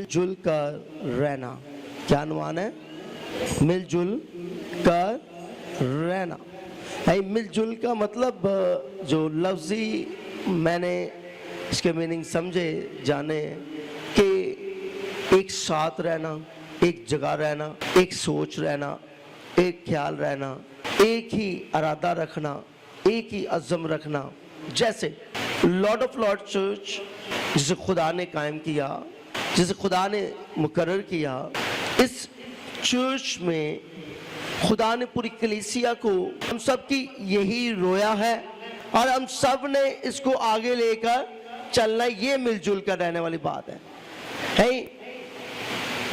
मिलजुल कर रहना। क्या अनुमान है? मिलजुल कर रहना है। मिलजुल का मतलब जो लफ्जी मैंने इसके मीनिंग समझे जाने कि एक साथ रहना, एक जगह रहना, एक सोच रहना, एक ख्याल रहना, एक ही इरादा रखना, एक ही अज़्म रखना। जैसे लॉर्ड ऑफ लॉर्ड चर्च जिसे खुदा ने कायम किया, जिसे खुदा ने मुकर्रर किया, इस चर्च में खुदा ने पूरी कलीसिया को, हम सब की यही रोया है और हम सब ने इसको आगे लेकर चलना। ये मिलजुल कर रहने वाली बात है।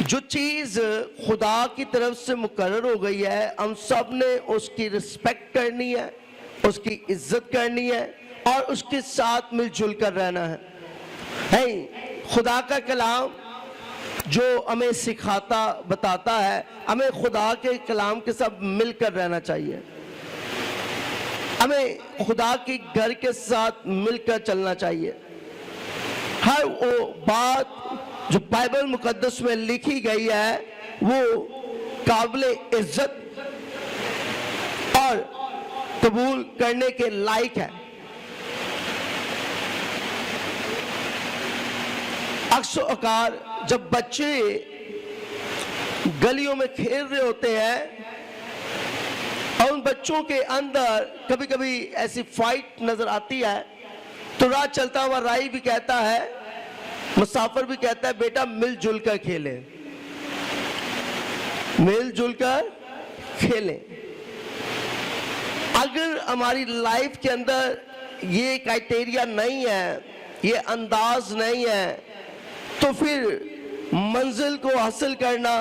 जो चीज़ खुदा की तरफ से मुकर्रर हो गई है, हम सब ने उसकी रिस्पेक्ट करनी है, उसकी इज्जत करनी है और उसके साथ मिलजुल कर रहना है। खुदा का कलाम जो हमें सिखाता बताता है, हमें खुदा के कलाम के साथ मिलकर रहना चाहिए। हमें खुदा के घर के साथ मिलकर चलना चाहिए। हर वो बात जो बाइबल मुकद्दस में लिखी गई है वो काबिले इज्जत और कबूल करने के लायक है। अक्सर औकार जब बच्चे गलियों में खेल रहे होते हैं और उन बच्चों के अंदर कभी कभी ऐसी फाइट नजर आती है, तो राह चलता हुआ राही भी कहता है, मुसाफिर भी कहता है, बेटा मिलजुल कर खेले, मिलजुल कर खेले। अगर हमारी लाइफ के अंदर ये क्राइटेरिया नहीं है, ये अंदाज नहीं है, तो फिर मंजिल को हासिल करना,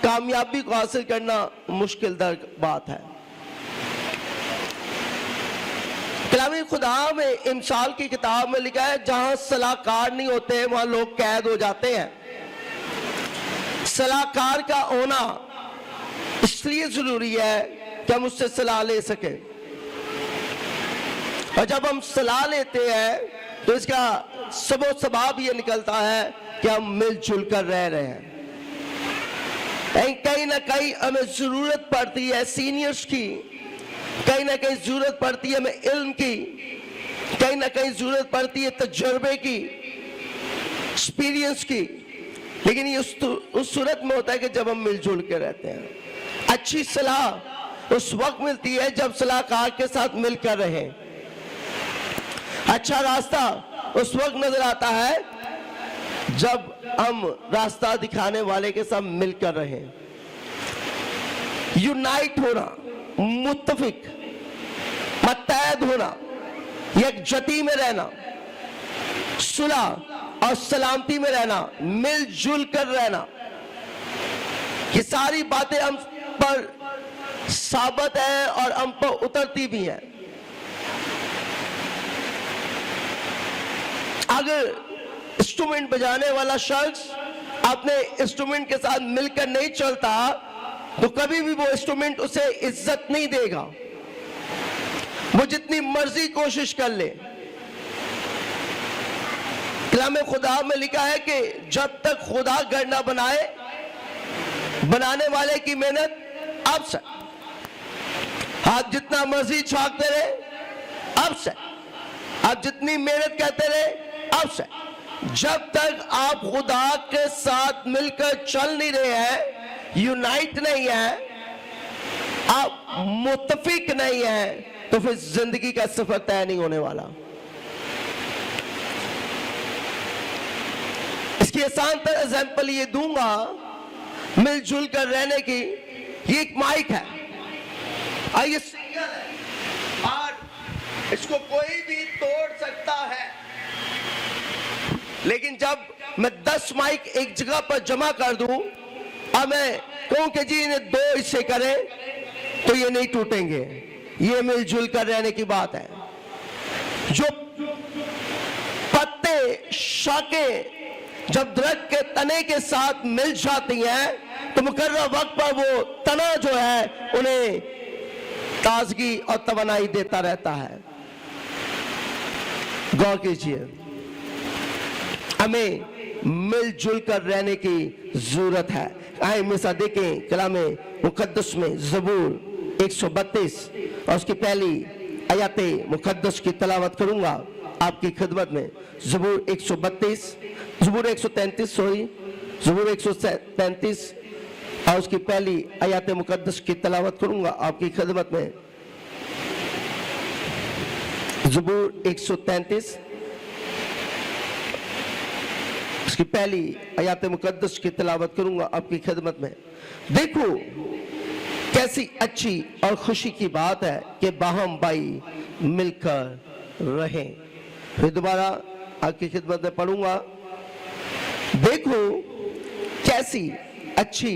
कामयाबी को हासिल करना मुश्किल दर बात है। कलामी खुदा में इमसाल की किताब में लिखा है, जहां सलाहकार नहीं होते वहां लोग कैद हो जाते हैं। सलाहकार का होना इसलिए जरूरी है कि हम उससे सलाह ले सके, और जब हम सलाह लेते हैं तो इसका सबो सबाब ये निकलता है कि हम मिलजुल कर रह रहे हैं। कहीं ना कहीं हमें जरूरत पड़ती है सीनियर्स की, कहीं ना कहीं जरूरत पड़ती है हमें इल्म की, कहीं ना कहीं जरूरत पड़ती है तजुर्बे की, एक्सपीरियंस की। लेकिन ये उस सूरत में होता है कि जब हम मिलजुल के रहते हैं। अच्छी सलाह उस वक्त मिलती है जब सलाहकार के साथ मिलकर रहे। अच्छा रास्ता उस वक्त नजर आता है जब हम रास्ता दिखाने वाले के साथ मिलकर रहे। यूनाइट होना, मुत्तफिक, मुत्तहद होना, यकजहती में रहना, सुलह और सलामती में रहना, मिलजुल कर रहना, ये सारी बातें हम पर साबित है और हम पर उतरती भी हैं। अगर इंस्ट्रूमेंट बजाने वाला शख्स अपने इंस्ट्रूमेंट के साथ मिलकर नहीं चलता तो कभी भी वो इंस्ट्रूमेंट उसे इज्जत नहीं देगा, वो जितनी मर्जी कोशिश कर ले। कलाम खुदा में लिखा है कि जब तक खुदा घर ना बनाए, बनाने वाले की मेहनत अब से, आप जितना मर्जी छाकते रहे अब से, आप जितनी मेहनत करते रहे अब से, जब तक आप खुदा के साथ मिलकर चल नहीं रहे हैं, यूनाइट नहीं है, आप मुत्तफिक नहीं है, तो फिर जिंदगी का सफर तय नहीं होने वाला। इसकी आसान तरह एग्जाम्पल ये दूंगा मिलजुल कर रहने की। ये एक माइक है और ये सिंगल है और इसको कोई भी तोड़ सकता है, लेकिन जब मैं 10 माइक एक जगह पर जमा कर दूं और मैं कहूं कि जी इन्हें 2 हिस्से करें तो ये नहीं टूटेंगे। ये मिलजुल कर रहने की बात है। जो पत्ते, शाखें जब दरख्त के तने के साथ मिल जाती हैं तो मुकर्रर वक्त पर वो तना जो है उन्हें ताजगी और तवानाई देता रहता है। गौर कीजिए, हमें मिलजुल कर रहने की जरूरत है। आए मिसा देखें कलामे मुकद्दस में ज़बूर 132 और उसकी पहली आयत मुकद्दस की तलावत करूंगा आपकी खिदमत में। ज़बूर 132, ज़बूर 133 सॉरी, ज़बूर 133 और उसकी पहली आयत मुकद्दस की तलावत करूंगा आपकी खिदमत में। ज़बूर 133 उसकी पहली आयत मुकद्दस की तलावत करूंगा आपकी खिदमत में। देखो कैसी अच्छी और खुशी की बात है कि बाहम भाई मिलकर रहें। फिर दोबारा आपकी खिदमत में पढ़ूंगा। देखो कैसी अच्छी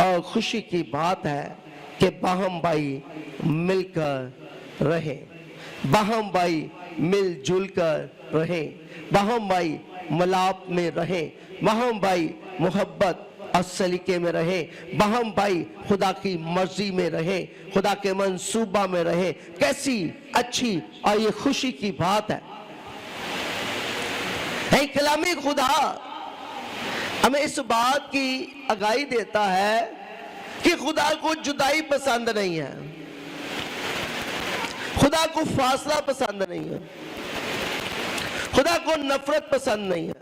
और खुशी की बात है कि बाहम भाई मिलकर रहें, बाहम भाई मिलजुल कर रहें, बाहम भाई मलाप में रहे, बाहम भाई मोहब्बत और सलीके में रहे, बाहम भाई खुदा की मर्जी में रहे, खुदा के मंसूबा में रहे। कैसी अच्छी और ये खुशी की बात है। कलामी खुदा हमें इस बात की आगाही देता है कि खुदा को जुदाई पसंद नहीं है, खुदा को फासला पसंद नहीं है, खुदा को नफरत पसंद नहीं है।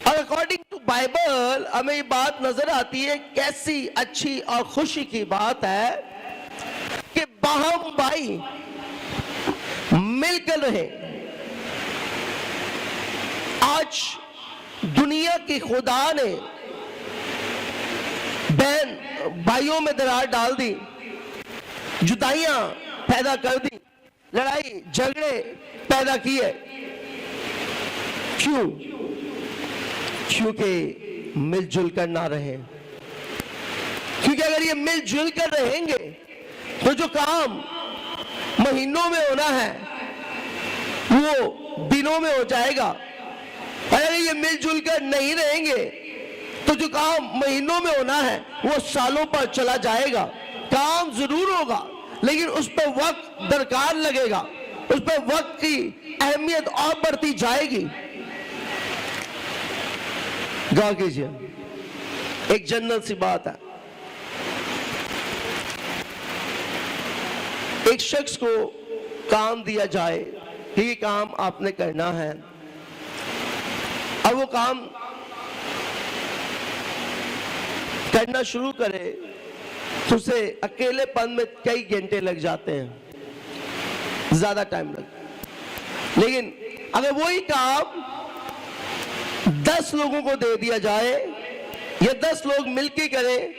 और अकॉर्डिंग टू बाइबल हमें ये बात नजर आती है, कैसी अच्छी और खुशी की बात है कि बाहम भाई मिलकर रहे। आज दुनिया की खुदा ने बहन भाइयों में दरार डाल दी, जुदाइयां पैदा कर दी, लड़ाई झगड़े पैदा किए। क्यों? क्योंकि मिलजुल कर ना रहे। क्योंकि अगर ये मिलजुल कर रहेंगे तो जो काम महीनों में होना है वो दिनों में हो जाएगा। और अगर ये मिलजुल कर नहीं रहेंगे तो जो काम महीनों में होना है वो सालों पर चला जाएगा। काम जरूर होगा लेकिन उस पर वक्त दरकार लगेगा, उस पर वक्त की अहमियत और बढ़ती जाएगी। गा कीजिए, एक जन्नत सी बात है। एक शख्स को काम दिया जाए कि ये काम आपने करना है, अब वो काम करना शुरू करे तो उसे अकेलेपन में कई घंटे लग जाते हैं, ज्यादा टाइम लग। लेकिन अगर वही काम 10 लोगों को दे दिया जाए या 10 लोग मिलकर करें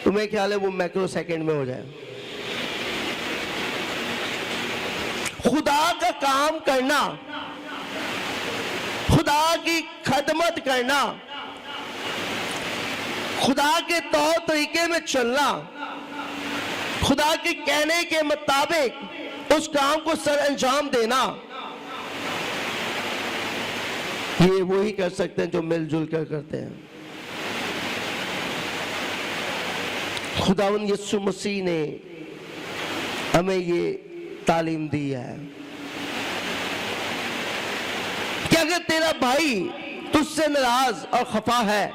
तो मेरे ख्याल है वो माइक्रो सेकंड में हो जाए। खुदा का काम करना, खुदा की खदमत करना, खुदा के तौर तरीके में चलना, खुदा के कहने के मुताबिक उस काम को सर अंजाम देना, ये वही कर सकते हैं जो मिलजुल कर करते हैं। खुदावंद यीशु मसीह ने हमें ये तालीम दी है कि अगर तेरा भाई तुझसे नाराज और खफा है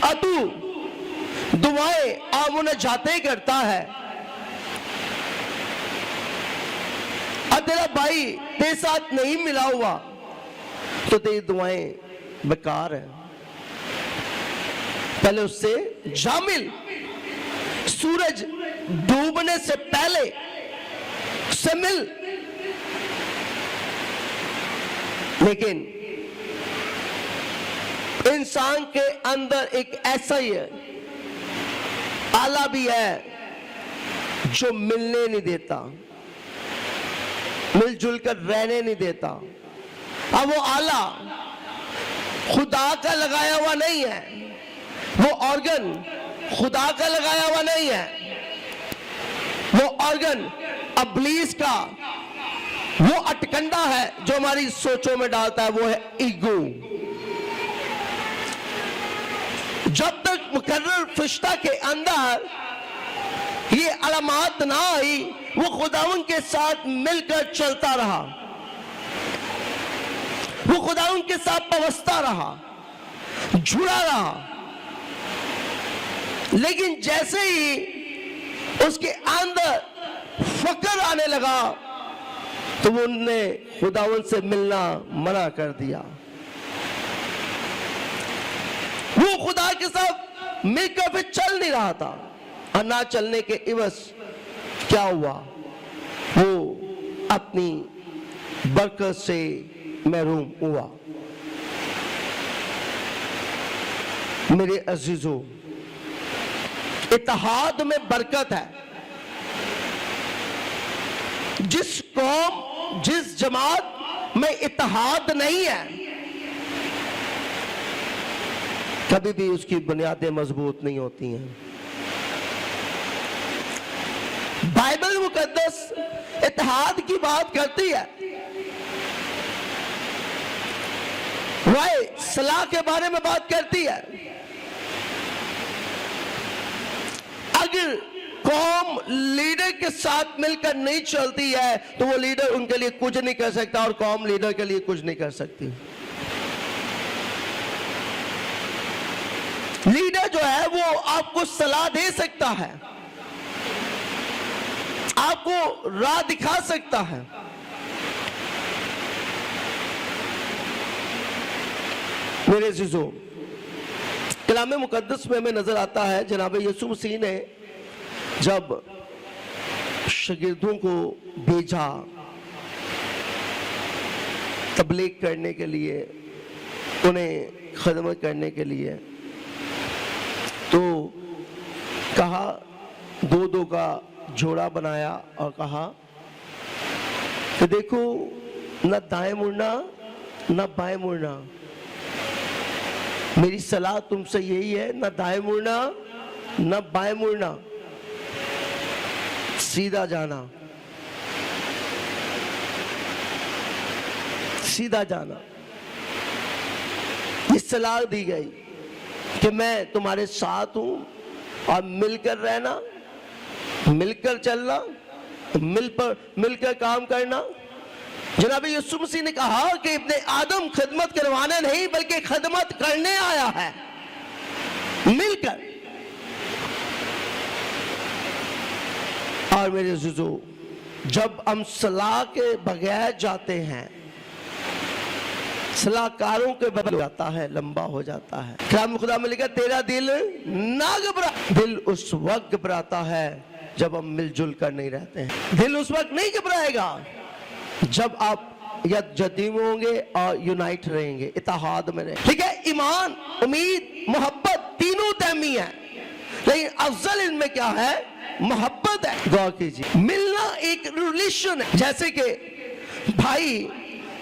और तू दुआएं और मुनाजातें करता है और तेरा भाई तेरे साथ नहीं मिला हुआ तो तेरी दुआएं बेकार है। पहले उससे जा मिल, सूरज डूबने से पहले उससे मिल। लेकिन इंसान के अंदर एक ऐसा ही है, आला भी है जो मिलने नहीं देता, मिलजुल कर रहने नहीं देता। अब वो आला खुदा का लगाया हुआ नहीं है, वो ऑर्गन खुदा का लगाया हुआ नहीं है, वो ऑर्गन अब्लीस का वो अटकंडा है जो हमारी सोचों में डालता है, वो है ईगो। जब तक मुकर्रर फरिश्ता के अंदर ये अलामात ना आई वो खुदावन के साथ मिलकर चलता रहा। वो खुदा उनके साथ पवस्ता रहा, जुड़ा रहा, लेकिन जैसे ही उसके अंदर फकर आने लगा तो वो उनने खुदावन से मिलना मना कर दिया। वो खुदा के साथ मिलकर फिर चल नहीं रहा था, और ना चलने के इवज क्या हुआ, वो अपनी बरकत से महरूम हुआ। मेरे अजीजों, इत्तेहाद में बरकत है। जिस कौम, जिस जमात में इत्तेहाद नहीं है, कभी भी उसकी बुनियादें मजबूत नहीं होती हैं। बाइबल मुकद्दस इत्तेहाद की बात करती है। राय सलाह के बारे में बात करती है। अगर कौम लीडर के साथ मिलकर नहीं चलती है तो वो लीडर उनके लिए कुछ नहीं कर सकता और कौम लीडर के लिए कुछ नहीं कर सकती। लीडर जो है वो आपको सलाह दे सकता है, आपको राह दिखा सकता है। मेरे अज़ीज़ों, कलाम मुकद्दस में हमें नजर आता है जनाब यीशु मसीह ने जब शागिर्दों को भेजा तबलीग करने के लिए, उन्हें खिदमत करने के लिए, तो कहा, दो दो का जोड़ा बनाया और कहा कि देखो, न दाएं मुड़ना न बाएं मुड़ना। मेरी सलाह तुमसे यही है, न दाएं मुड़ना न बाएं मुड़ना, सीधा जाना, सीधा जाना। ये सलाह दी गई कि मैं तुम्हारे साथ हूं और मिलकर रहना, मिलकर चलना, मिलकर काम करना। जनाब यीशु मसीह ने कहा कि इब्ने आदम खिदमत करवाने नहीं बल्कि खिदमत करने आया है, मिलकर। और मेरे अज़ीज़ों, जब हम सलाह के बगैर जाते हैं, सलाहकारों के बगैर जाता है, लंबा हो जाता है। कलाम खुदा में लिखा, तेरा दिल ना घबरा। दिल उस वक्त घबराता है जब हम मिलजुल कर नहीं रहते हैं। दिल उस वक्त नहीं घबराएगा जब आप यदीम होंगे और यूनाइट रहेंगे, इत्तेहाद में रहेंगे। ठीक है, ईमान, उम्मीद, मोहब्बत तीनों तहमी है, लेकिन अफजल इनमें क्या है? मोहब्बत है। गौर कीजिए, मिलना एक रिलेशन है। जैसे कि भाई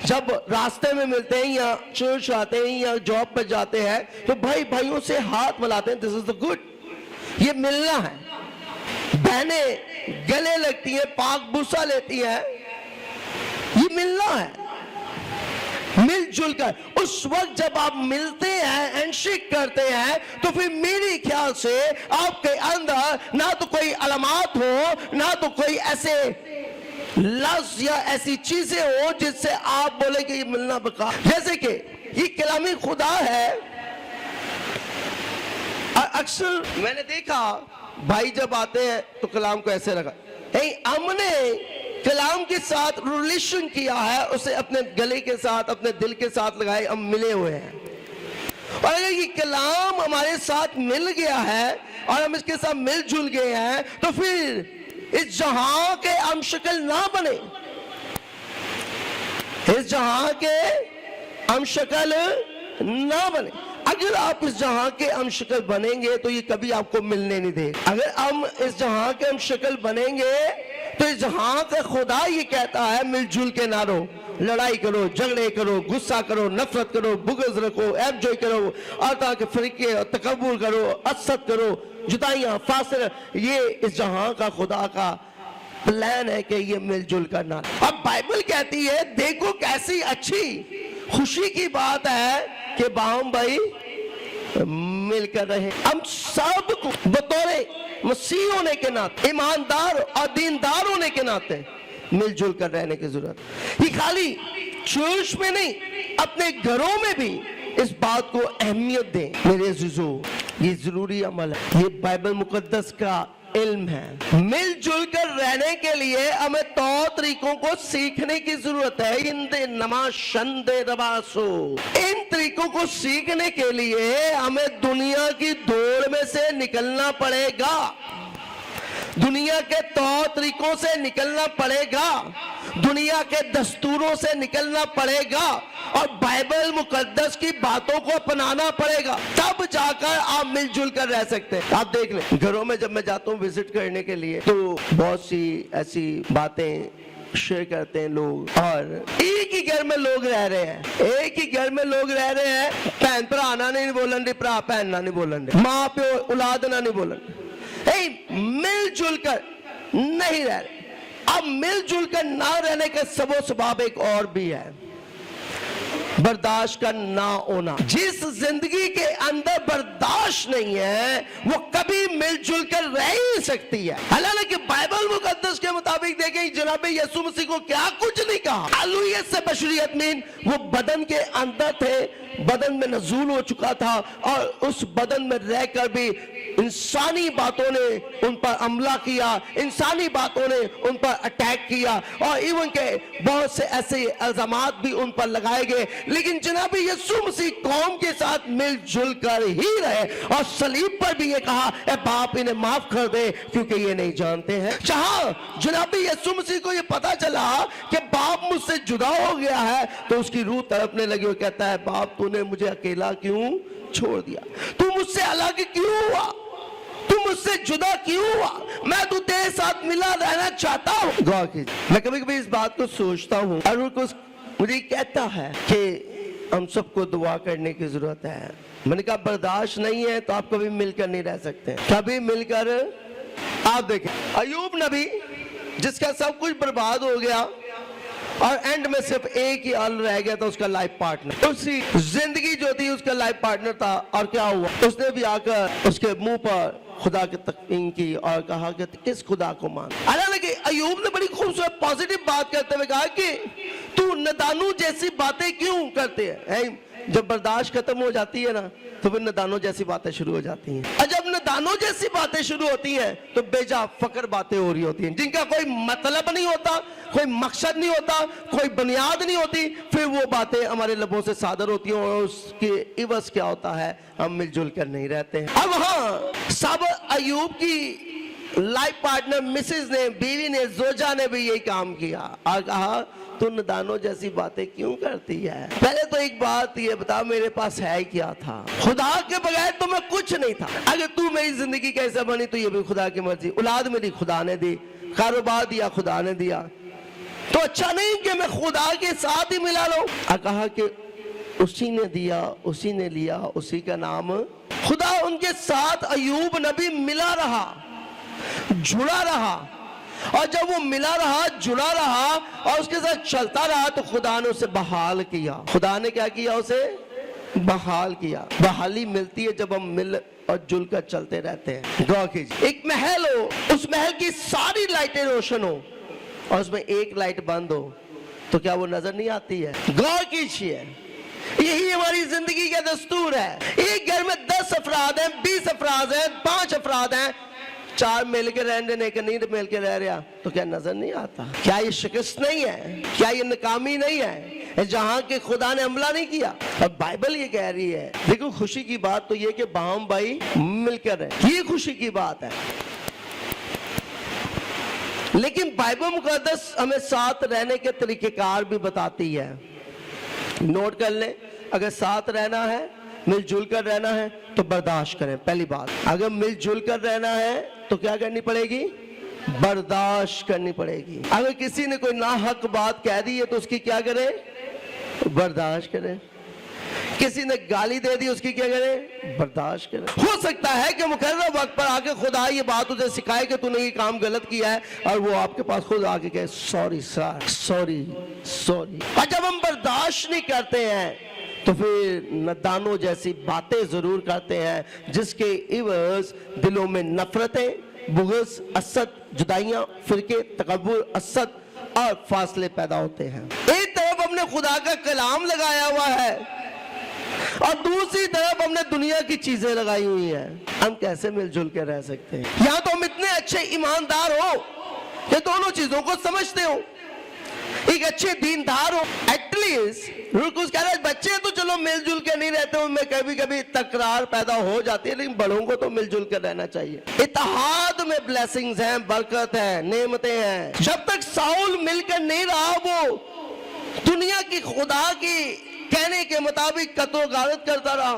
जब रास्ते में मिलते हैं या चर्च आते हैं या जॉब पर जाते हैं तो भाई भाइयों से हाथ मिलाते हैं, दिस इज द गुड, ये मिलना है। बहनें गले लगती हैं, पाक बुसा लेती हैं, ये मिलना है। मिलजुल कर उस वक्त जब आप मिलते हैं, हैंडशेक करते हैं, तो फिर मेरे ख्याल से आपके अंदर ना तो कोई अलामात हो, ना तो कोई ऐसे लफ्ज़ या ऐसी चीजें हो जिससे आप बोले कि ये मिलना बेकार। जैसे कि ये कलामी खुदा है। अक्सर मैंने देखा भाई जब आते हैं तो कलाम को ऐसे रखा, हमने कलाम के साथ रिलेशन किया है, उसे अपने गले के साथ, अपने दिल के साथ लगाए, हम मिले हुए हैं। और अगर ये कलाम हमारे साथ मिल गया है और हम इसके साथ मिलजुल गए हैं तो फिर इस जहां के हम शक्ल ना बने, इस जहां के हम शक्ल ना बने। अगर आप इस जहां के हम शक्ल बनेंगे तो ये कभी आपको मिलने नहीं देगा। अगर हम इस जहां के हम शक्ल बनेंगे तो इस जहां का खुदा ये कहता है, मिलजुल के ना रहो, लड़ाई करो, झगड़े करो, गुस्सा करो, नफरत करो, बुग़्ज़ रखो, एंजॉय करो, और तरह के फरीके और तकब्बुर करो, असद करो, जुदाइयां, फासिल। ये इस जहां का खुदा का प्लान है कि ये मिलजुल करना। अब बाइबल कहती है, देखो कैसी अच्छी खुशी की बात है कि बाम भाई मिलकर रहे। हम सब को बतौर मसीह होने के नाते, ईमानदार और दीनदार होने के नाते मिलजुल कर रहने की जरूरत। ये खाली चर्च में नहीं, अपने घरों में भी इस बात को अहमियत दें। मेरे अजीजों, ये जरूरी अमल है, ये बाइबल मुकद्दस का इल्म है। मिलजुल कर रहने के लिए हमें तौर तरीकों को सीखने की जरूरत है। इंदे नमा शंदे रबासो, इन तरीकों को सीखने के लिए हमें दुनिया की दौड़ में से निकलना पड़ेगा, दुनिया के तौर तरीकों से निकलना पड़ेगा, दुनिया के दस्तूरों से निकलना पड़ेगा और बाइबल मुकद्दस की बातों को अपनाना पड़ेगा, तब जाकर आप मिलजुल कर रह सकते हैं। आप देख लें, घरों में जब मैं जाता हूँ विजिट करने के लिए तो बहुत सी ऐसी बातें शेयर करते हैं लोग, और एक ही घर में लोग रह रहे हैं, एक ही घर में लोग रह रहे हैं, भैन भरा ना नहीं बोलन दे, भरा भैन ना नहीं बोलन दे, माँ प्यो औलाद ना नहीं बोलन, मिलजुल कर नहीं रह रहे। अब मिलजुल कर ना रहने का सबो सबब एक और भी है, बर्दाश्त का ना होना। जिस जिंदगी के अंदर बर्दाश्त नहीं है वो कभी मिलजुल कर रह ही नहीं सकती है। हालांकि बाइबल मुकद्दस के मुताबिक देखें, जनाब यीशु मसीह को क्या कुछ नहीं कहा। आलूयत से बशरियत में वो बदन के अंदर थे, बदन में नजूल हो चुका था और उस बदन में रहकर भी इंसानी बातों ने उन पर हमला किया, इंसानी बातों ने उन पर अटैक किया और इवन के बहुत से ऐसे इल्जामात भी उन पर लगाए गए। लेकिन जनाब यीशु मसीह कौम के साथ मिलजुल कर ही रहे और सलीब पर भी ये कहा, ए बाप इन्हें माफ कर दे क्योंकि ये नहीं जानते हैं। जहां जनाब यीशु मसीह को ये पता चला कि बाप मुझसे जुदा हो गया है तो उसकी रूह तड़पने लगी और कहता है, बाप तूने मुझे अकेला क्यों छोड़ दिया, तू मुझसे अलग क्यों हुआ, तू मुझसे जुदा क्यों हुआ, मैं तो तेरे साथ मिला रहना चाहता हूँ। गौर कीजिए, मैं कभी कभी इस बात को सोचता हूँ और मुझे कहता है कि हम सबको दुआ करने की जरूरत है। मैंने कहा बर्दाश्त नहीं है तो आप कभी मिलकर नहीं रह सकते, कभी मिलकर। आप देखें अय्यूब नबी जिसका सब कुछ बर्बाद हो गया और एंड में सिर्फ एक ही आल रह गया था, उसका लाइफ पार्टनर, उसकी जिंदगी जो थी उसका लाइफ पार्टनर था। और क्या हुआ, उसने भी आकर उसके मुंह पर खुदा की तकमीन की और कहा कि किस खुदा को मान। हालांकि अय्यूब ने बड़ी खूबसूरत पॉजिटिव बात करते हुए कहा कि तू नदानू जैसी बातें क्यों करते हैं। जब बर्दाश्त खत्म हो जाती है ना तो फिर नदानों जैसी बातें शुरू हो जाती हैं, और जब नदानों जैसी बातें शुरू होती हैं तो बेजा फकर बातें हो रही होती हैं जिनका कोई मतलब नहीं होता, कोई मकसद नहीं होता, कोई बुनियाद नहीं होती, फिर वो बातें हमारे लबों से सादर होती हैं और उसके इवज क्या होता है, हम मिलजुल कर नहीं रहते हैं। अब हाँ, सब अय्यूब की लाइफ पार्टनर मिसेज ने, बीवी ने, जोजा ने भी यही काम किया और कहा तू नदानों जैसी बातें क्यों करती है। पहले तो एक बात ये बता, मेरे पास है क्या था, खुदा के बगैर तो मैं कुछ नहीं था। अगर तू मेरी जिंदगी कैसे बनी तो ये भी खुदा की मर्जी, औलाद मेरी खुदा ने दी, कारोबार दिया खुदा ने दिया, तो अच्छा नहीं कि मैं खुदा के साथ ही मिला लूं। और कहा कि उसी ने दिया, उसी ने लिया, उसी का नाम खुदा। उनके साथ अय्यूब नबी मिला रहा, जुड़ा रहा, और जब वो मिला रहा, जुड़ा रहा और उसके साथ चलता रहा तो खुदा ने उसे बहाल किया। खुदा ने क्या किया, उसे बहाल किया। बहाली मिलती है जब हम मिल और जुल कर चलते रहते हैं। गौर कीजिए, एक महल हो, उस महल की सारी लाइटें रोशन हो और उसमें एक लाइट बंद हो तो क्या वो नजर नहीं आती है। गौर कीजिए, यही हमारी जिंदगी का दस्तूर है। एक घर में 10 अफराद हैं, 20 अफराद हैं, 5 अफराद हैं, 4 मिल के रहने देने का नहीं मिल के रह रहा तो क्या नजर नहीं आता। क्या ये शिकस्त नहीं है, क्या ये नाकामी नहीं है जहां के खुदा ने हमला नहीं किया। अब बाइबल ये कह रही है, देखो खुशी की बात तो ये कि बाम भाई मिलकर रहे, ये खुशी की बात है। लेकिन बाइबल मुकद्दस हमें साथ रहने के तरीकेकार भी बताती है। नोट कर लें, अगर साथ रहना है, मिलजुल कर रहना है तो बर्दाश्त करें। पहली बात, अगर मिलजुल कर रहना है तो क्या करनी पड़ेगी, बर्दाश्त करनी पड़ेगी। अगर किसी ने कोई नाहक बात कह दी है तो उसकी क्या करें, बर्दाश्त करें। किसी ने गाली दे दी, उसकी क्या करें, बर्दाश्त करें। हो सकता है कि मुकर्रर वक्त पर आके खुदा ये बात उसे सिखाए कि तूने ये काम गलत किया है और वो आपके पास खुद आके कहे सॉरी सर, सॉरी सॉरी। और जब हम बर्दाश्त नहीं करते हैं तो फिर नदानों जैसी बातें जरूर करते हैं जिसके इवज दिलों में नफरतें, बुग़्ज़, असद, जुदाइयां, फिरके, तकब्बुर, असद और फासले पैदा होते हैं। एक तरफ हमने तरफ खुदा का कलाम लगाया हुआ है और दूसरी तरफ हमने दुनिया की चीजें लगाई हुई हैं। हम कैसे मिलजुल के रह सकते हैं? या तो हम इतने अच्छे ईमानदार हो कि दोनों चीजों को समझते हो, एक अच्छे दीनदार हो, एटलीस्ट रुकुस कह रहे हैं बच्चे तो चलो मिलजुल के नहीं रहते, उनमें कभी कभी तकरार पैदा हो जाती है, लेकिन बड़ों को तो मिलजुल कर रहना चाहिए। इत्तेहाद में ब्लेसिंग्स हैं, बरकत है, नेमतें हैं। जब तक साउल मिलकर नहीं रहा, वो दुनिया की खुदा की कहने के मुताबिक कत्ल गारत करता रहा,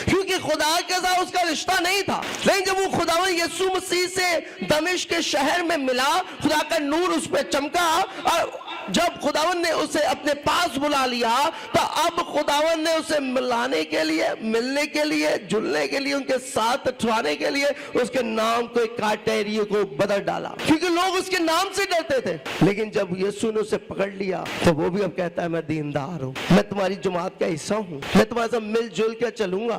क्योंकि खुदा के साथ उसका रिश्ता नहीं था। लेकिन जब वो खुदावन यीशु मसीह से दमिश्क के शहर में मिला, खुदा का नूर उस पर चमका और जब खुदावन ने उसे अपने पास बुला लिया, तो अब खुदावन ने उसे मिलाने के लिए, मिलने के लिए, जुलने के लिए, उनके साथ ठहराने के लिए उसके नाम को, एक क्राइटेरिया को बदल डाला, क्योंकि लोग उसके नाम से डरते थे। लेकिन जब यीशु ने उसे पकड़ लिया तो वो भी अब कहता है मैं दीनदार हूँ, मैं तुम्हारी जमात का हिस्सा हूँ, मैं तुम्हारे साथ मिलजुल कर चलूंगा,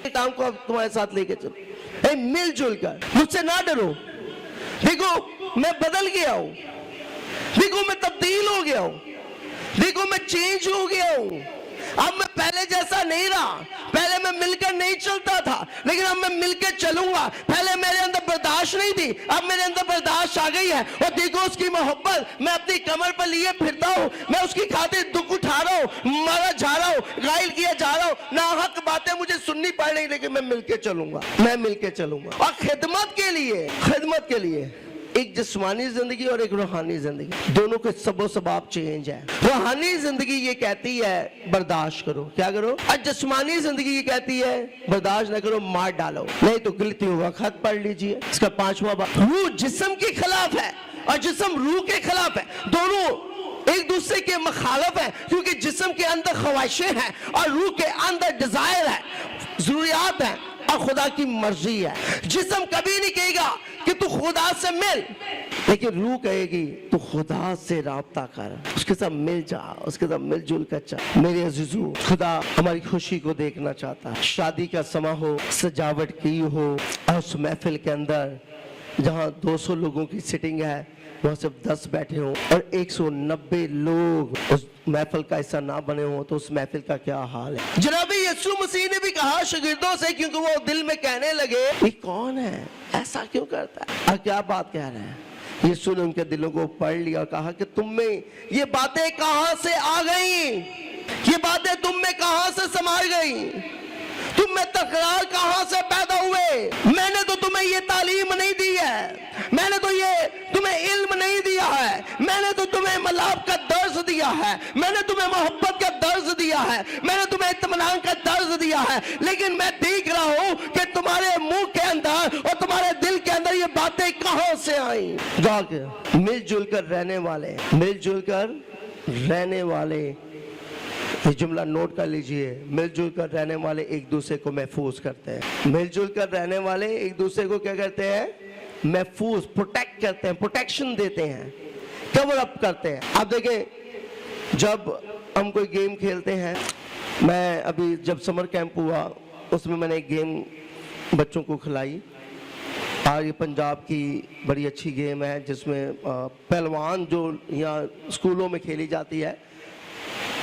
काम को अब तुम्हारे साथ लेके चलो, मिलजुल कर, मुझसे ना डरो। देखो मैं बदल गया हूं, देखो मैं तब्दील हो गया हूं, देखो मैं चेंज हो गया हूं। अब मैं पहले जैसा नहीं रहा, पहले मैं मिलकर नहीं चलता था, लेकिन अब मैं मिलकर चलूंगा। पहले मेरे अंदर बर्दाश्त नहीं थी, अब मेरे अंदर बर्दाश्त आ गई है। और देखो उसकी मोहब्बत मैं अपनी कमर पर लिए फिरता हूँ, मैं उसकी खातिर दुख उठा रहा हूँ, मारा जा रहा हूँ, घायल किया जा रहा हूँ, नाहक बातें मुझे सुननी पड़ रही, लेकिन मैं मिलकर चलूंगा, मैं मिलकर चलूंगा। और खिदमत के लिए एक जिस्मानी जिंदगी और एक रूहानी जिंदगी, दोनों के सबो सबाब चेंज है। रूहानी जिंदगी ये कहती है बर्दाश्त करो, क्या करो, और जिस्मानी जिंदगी ये कहती है बर्दाश्त न करो, मार डालो, नहीं तो गलती होगा। खत पढ़ लीजिए इसका 5वां बाब। रूह जिस्म के खिलाफ है और जिस्म रूह के खिलाफ है, दोनों एक दूसरे के मुखालिफ है, क्योंकि जिस्म के अंदर ख्वाहिशें हैं और रूह के अंदर डिजायर है, जरूरियात है और खुदा की मर्जी है। जिस्म कभी नहीं कहेगा कि तू खुदा से मिल, लेकिन रूह कहेगी तू खुदा से राब्ता कर, उसके साथ मिल जा, उसके साथ मिलजुल कर चल। मेरे अजीजों, खुदा हमारी खुशी को देखना चाहता है। शादी का समा हो, सजावट की हो, और उस महफिल के अंदर जहाँ 200 लोगों की सिटिंग है, वहाँ सिर्फ 10 बैठे हों और 190 लोग उस महफिल का हिस्सा ना बने हो, तो उस महफिल का क्या हाल है। जनाब यीशु मसीह ने भी कहा शागिर्दों से, क्योंकि वो दिल में कहने लगे ये कौन है, ऐसा क्यों करता है, और क्या बात कह रहे हैं। यीशु ने उनके दिलों को पढ़ लिया और कहा कि तुम में ये बातें कहां से आ गई, ये बातें तुम में कहां से समा गई, तुम में तकरार कहां से पैदा हुए। मैंने तो तुम्हें ये तालीम नहीं दी है, मैंने तो ये तुम्हें इल्म नहीं दिया है, मैंने तो तुम्हें मलाब का दर्ज दिया है, मैंने तुम्हें मोहब्बत का दर्ज दिया है, मैंने तुम्हें इत्मीनान का दर्ज दिया है, लेकिन मैं देख रहा हूं कि तुम्हारे मुंह के अंदर और तुम्हारे दिल के अंदर ये बातें कहां से आई। जाके मिलजुल कर रहने वाले, मिलजुल कर रहने वाले, ये जुमला नोट कर लीजिए, मिलजुल कर रहने वाले एक दूसरे को महफूज करते हैं। मिलजुल कर रहने वाले एक दूसरे को क्या करते हैं, महफूज, प्रोटेक्ट करते हैं, प्रोटेक्शन देते हैं, कवर अप करते हैं। आप देखें जब हम कोई गेम खेलते हैं, मैं अभी जब समर कैंप हुआ उसमें मैंने एक गेम बच्चों को खिलाई, और ये पंजाब की बड़ी अच्छी गेम है जिसमें पहलवान जो यहाँ स्कूलों में खेली जाती है,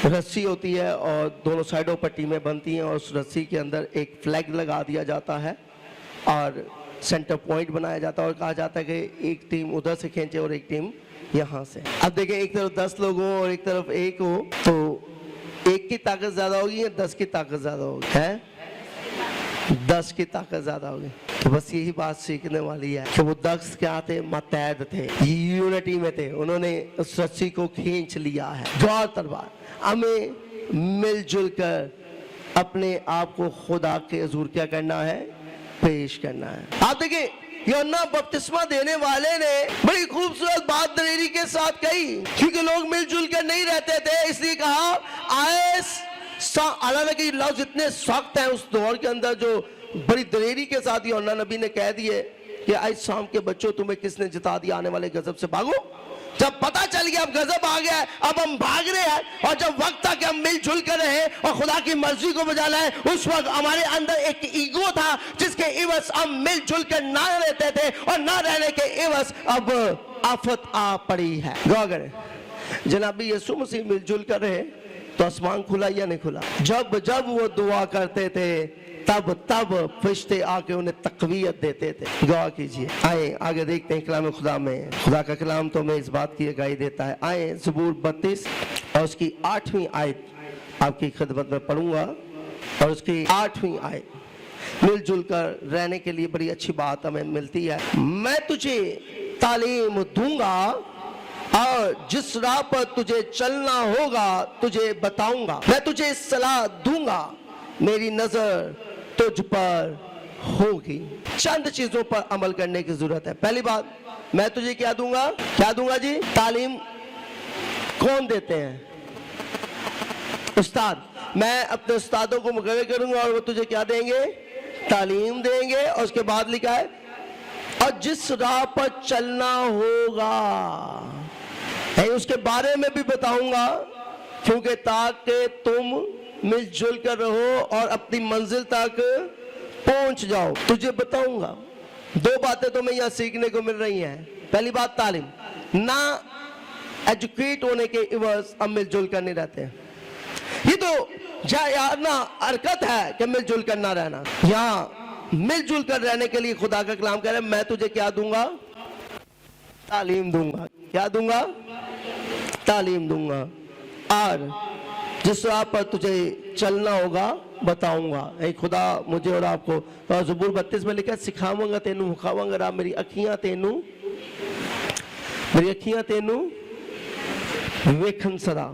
रस्सी होती है और दोनों साइडों पर टीमें बनती हैं और उस रस्सी के अंदर एक फ्लैग लगा दिया जाता है और सेंटर पॉइंट बनाया जाता है और कहा जाता है कि एक टीम उधर से खींचे और एक टीम यहाँ से। अब देखें एक तरफ 10 लोग हो और एक तरफ एक हो, तो एक की ताकत ज्यादा होगी या 10 की ताकत ज्यादा होगी, है 10 की ताकत ज्यादा होगी। तो बस यही बात सीखने वाली है कि वो 10 क्या थे, मुत्तहद थे, यूनिटी में थे, उन्होंने उस रस्सी को खींच लिया है। जोर तरबार हमें मिलजुल कर अपने आप को खुदा के हुजूर क्या करना है, पेश करना है। आप देखिए यूहन्ना बपतिस्मा देने वाले ने बड़ी खूबसूरत बात दलेरी के साथ कही, क्योंकि लोग मिलजुल कर नहीं रहते थे, इसलिए कहा आए, हालांकि लफ्ज इतने सख्त हैं उस दौर के अंदर, जो बड़ी दलेरी के साथ यूहन्ना नबी ने कह दिए कि आज शाम के बच्चों तुम्हें किसने जिता दिया, आने वाले गजब से भागो। जब पता चल गया अब गजब आ गया है, अब हम भाग रहे हैं, और जब वक्त था कि हम मिलजुल कर रहे और खुदा की मर्जी को बजा लाए, उस वक्त हमारे अंदर एक ईगो था जिसके इवज हम मिलजुल कर ना रहते थे, और ना रहने के इवज अब आफत आ पड़ी है। गौर करें, जनाबी यीशु मसीह मिलजुल कर रहे तो आसमान खुला या नहीं खुला? जब जब वो दुआ करते थे तब तब फरिश्ते आके उन्हें तकवीयत देते थे। दुआ कीजिए। आए आगे देखते हैं कलाम खुदा में। खुदा का कलाम तो हमें इस बात की आगाही देता है। आए ज़बूर 32 और उसकी 8वीं आयत आपकी खिदमत में पढ़ूंगा। और उसकी 8वीं आयत, मिलजुल कर रहने के लिए बड़ी अच्छी बात हमें मिलती है। मैं तुझे तालीम दूंगा और जिस राह पर तुझे चलना होगा तुझे बताऊंगा। मैं तुझे सलाह दूंगा, मेरी नजर तुझ पर होगी। चंद चीजों पर अमल करने की जरूरत है। पहली बात, मैं तुझे क्या दूंगा? क्या दूंगा जी? तालीम कौन देते हैं? उस्ताद। मैं अपने उस्तादों को मुकर्रर करूंगा और वो तुझे क्या देंगे? तालीम देंगे। और उसके बाद लिखा है और जिस राह पर चलना होगा, उसके बारे में भी बताऊंगा, क्योंकि ताकि तुम मिलजुल कर रहो और अपनी मंजिल तक पहुंच जाओ। तुझे बताऊंगा। दो बातें तुम्हें यहां सीखने को मिल रही हैं। पहली बात, तालीम। ना एजुकेट होने के इवज हम मिलजुल कर नहीं रहते। ये तो जायज़ हरकत है कि मिलजुल कर ना रहना। यहाँ मिलजुल कर रहने के लिए खुदा का कलाम कह रहा है, मैं तुझे क्या दूंगा? तालीम दूंगा। क्या दूंगा? तालीम दूंगा। और जिस राह पर तुझे चलना होगा बताऊंगा। खुदा मुझे और आपको, तो ज़बूर 32 में लिखा, सिखावांगा तेनू हुखावांगा राह, मेरी अखियां तेनू वेखन सदा।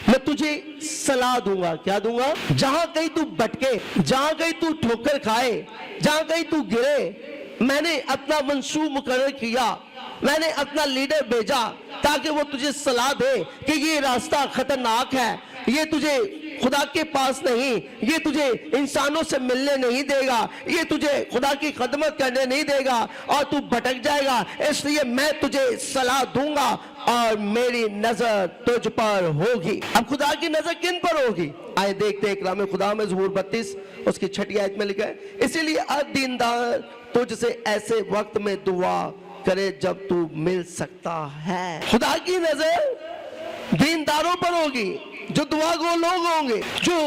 मैं तुझे सलाह दूंगा। क्या दूंगा? जहां कहीं तू भटके, जहां कहीं तू ठोकर खाए, जहां कहीं तू गिरे, मैंने अपना मंसूब मुकर्रर किया, मैंने अपना लीडर भेजा ताकि वो तुझे सलाह दे कि ये रास्ता खतरनाक है, ये तुझे खुदा के पास नहीं, ये तुझे इंसानों से मिलने नहीं देगा, ये तुझे खुदा की खदमत करने नहीं देगा और तू भटक जाएगा। इसलिए मैं तुझे सलाह दूंगा और मेरी नजर तुझ पर होगी। अब खुदा की नजर किन पर होगी? आए देखते हैं कलाम खुदा में ज़बूर 32 उसकी 6ठी आयत में लिखा है, इसीलिए हर दीनदार तुझसे ऐसे वक्त में दुआ करे जब तू मिल सकता है। खुदा की नजर दीनदारों पर होगी, जो दुआ गो लोग होंगे, जो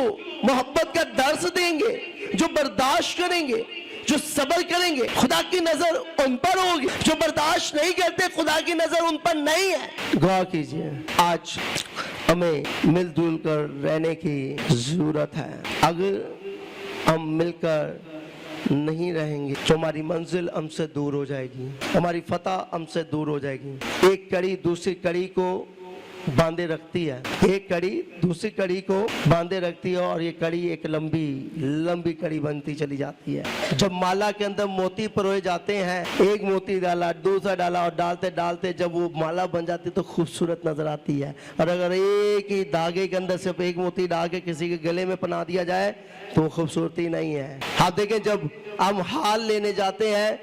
मोहब्बत का दर्स देंगे, जो बर्दाश्त करेंगे, जो सब्र करेंगे। खुदा की नजर उन पर होगी। जो बर्दाश्त नहीं करते, खुदा की नजर उन पर नहीं है। दुआ कीजिए। आज हमें मिलजुल कर रहने की जरूरत है। अगर हम मिलकर नहीं रहेंगे तो हमारी मंजिल हमसे दूर हो जाएगी, हमारी फतह हमसे दूर हो जाएगी। एक कड़ी दूसरी कड़ी को बांधे रखती है, एक कड़ी दूसरी कड़ी को बांधे रखती है और ये कड़ी एक लंबी लंबी कड़ी बनती चली जाती है। जब माला के अंदर मोती परोए जाते हैं, एक मोती डाला, दूसरा डाला और डालते डालते जब वो माला बन जाती है तो खूबसूरत नजर आती है। और अगर एक ही धागे के अंदर सिर्फ एक मोती डाल के किसी के गले में पहना दिया जाए तो खूबसूरती नहीं है। आप देखें, जब हम हाल लेने जाते हैं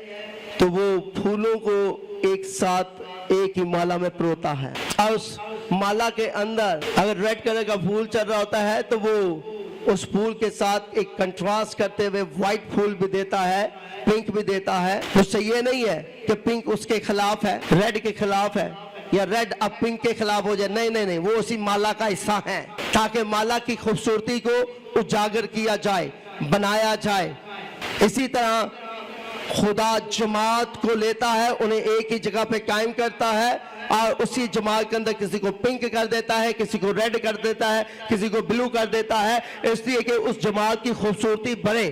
तो वो फूलों को एक साथ एक ही माला में परोता है और उस माला के अंदर अगर रेड कलर का फूल चल रहा होता है तो वो उस फूल के साथ एक कंट्रास्ट करते हुए व्हाइट फूल भी देता है, पिंक भी देता है। उससे ये नहीं है कि पिंक उसके खिलाफ है, रेड के खिलाफ है, या रेड अब पिंक के खिलाफ हो जाए। नहीं नहीं नहीं, वो उसी माला का हिस्सा है ताकि माला की खूबसूरती को उजागर किया जाए, बनाया जाए। इसी तरह खुदा जमात को लेता है, उन्हें एक ही जगह पे कायम करता है और उसी जमात के अंदर किसी को पिंक कर देता है, किसी को रेड कर देता है, किसी को ब्लू कर देता है, इसलिए कि उस जमात की खूबसूरती बढ़े।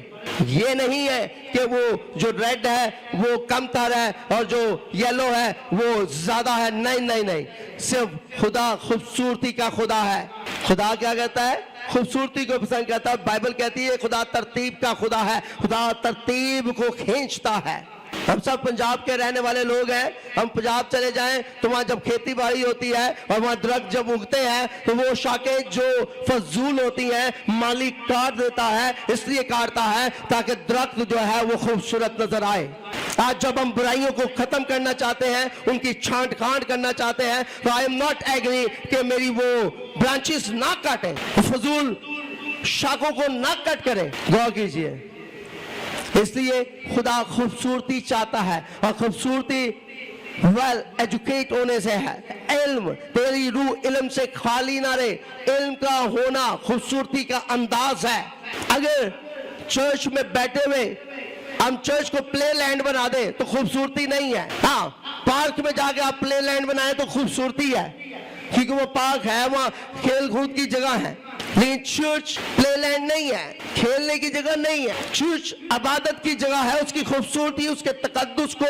ये नहीं है कि वो जो रेड है वो कम तर है और जो येलो है वो ज्यादा है। नहीं नहीं नहीं, सिर्फ खुदा खूबसूरती का खुदा है। खुदा क्या कहता है? खूबसूरती को पसंद करता है। बाइबल कहती है खुदा तरतीब का खुदा है, खुदा तरतीब को खींचता है। हम सब पंजाब के रहने वाले लोग हैं। हम पंजाब चले जाएं तो वहां जब खेती बाड़ी होती है और वहां दरख्त जब उगते हैं तो वो शाखें जो फजूल होती हैं मालिक काट देता है। इसलिए काटता है ताकि दरख्त जो है वो खूबसूरत नजर आए। आज जब हम बुराइयों को खत्म करना चाहते हैं, उनकी छांट कांट करना चाहते हैं, तो आई एम नॉट एग्री कि मेरी वो ब्रांचेस ना काटे, फजूल शाखों को ना कट करें। गौर कीजिए। इसलिए खुदा खूबसूरती चाहता है और खूबसूरती वेल एजुकेट होने से है। इल्म, तेरी रूह इल्म से खाली ना रहे। इल्म का होना खूबसूरती का अंदाज है। अगर चर्च में बैठे हुए हम चर्च को प्ले लैंड बना दे तो खूबसूरती नहीं है। हाँ, पार्क में जाके आप प्ले लैंड बनाए तो खूबसूरती है, क्योंकि वो पार्क है, वहां खेल कूद की जगह है। लेकिन चर्च प्ले लैंड नहीं है, खेलने की जगह नहीं है। चर्च इबादत की जगह है। उसकी खूबसूरती, उसके तकद्दुस को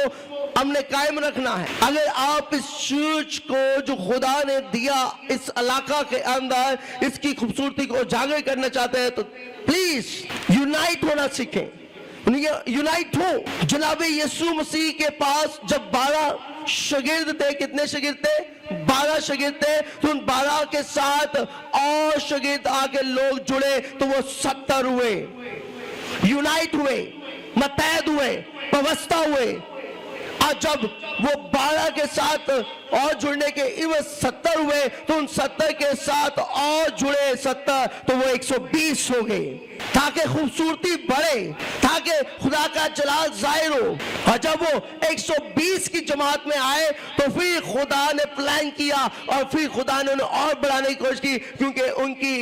हमने कायम रखना है। अगर आप इस चर्च को जो खुदा ने दिया इस इलाका के अंदर इसकी खूबसूरती को उजागर करना चाहते हैं तो प्लीज यूनाइट होना सीखें। यूनाइट हो। जनाब यीशु मसीह के पास जब 12 शागिर्द थे, कितने शागिर्द थे? 12 शागिर्द थे। तो उन 12 के साथ और शागिर्द आके लोग जुड़े तो वो 70 हुए, यूनाइट हुए, मुत्तहद हुए, व्यवस्था हुए। और जब वो 12 के साथ और जुड़ने के इवज 70 हुए तो उन 70 के साथ और जुड़े 70 तो वो 120 हो गए, ताकि खूबसूरती बढ़े, ताकि खुदा का जलाल जाहिर हो। और जब वो 120 की जमात में आए तो फिर खुदा ने प्लान किया और फिर खुदा ने उन्हें और बढ़ाने की कोशिश की, क्योंकि उनकी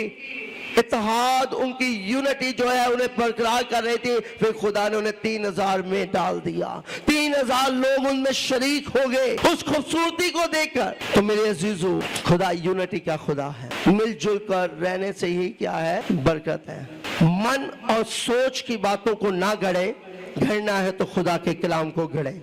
इत्तेहाद, उनकी यूनिटी जो है उन्हें बरकरार कर रही थी। फिर खुदा ने उन्हें 3000 में डाल दिया। 3000 लोग उनमें शरीक हो गए उस खूबसूरती को देखकर। तो मेरे अजीजों, खुदा यूनिटी का खुदा है। मिलजुल कर रहने से ही क्या है? बरकत है। मन और सोच की बातों को ना गढ़े, गढ़ना है तो खुदा के कलाम को गढ़े।